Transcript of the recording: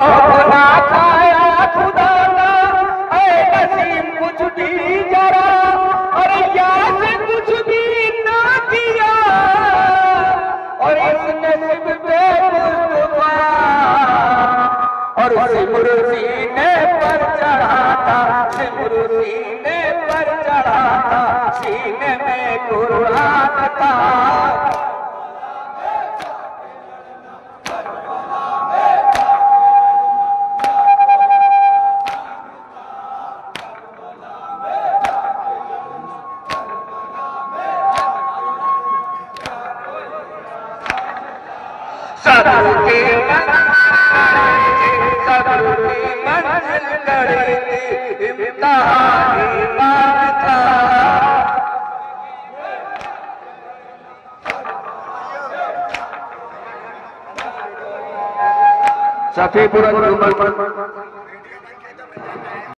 अपना खाया खुदा का ऐ नसीब कुछ भी जरा और याद कुछ भी ना किया और इस नसीब पे मुस्तफा और सिमर सीने पर चढ़ाता सिमर सीने पर चढ़ाता सीने में कुरान था सदर के मंजिल करे इम्तिहानी बात था सफीपुर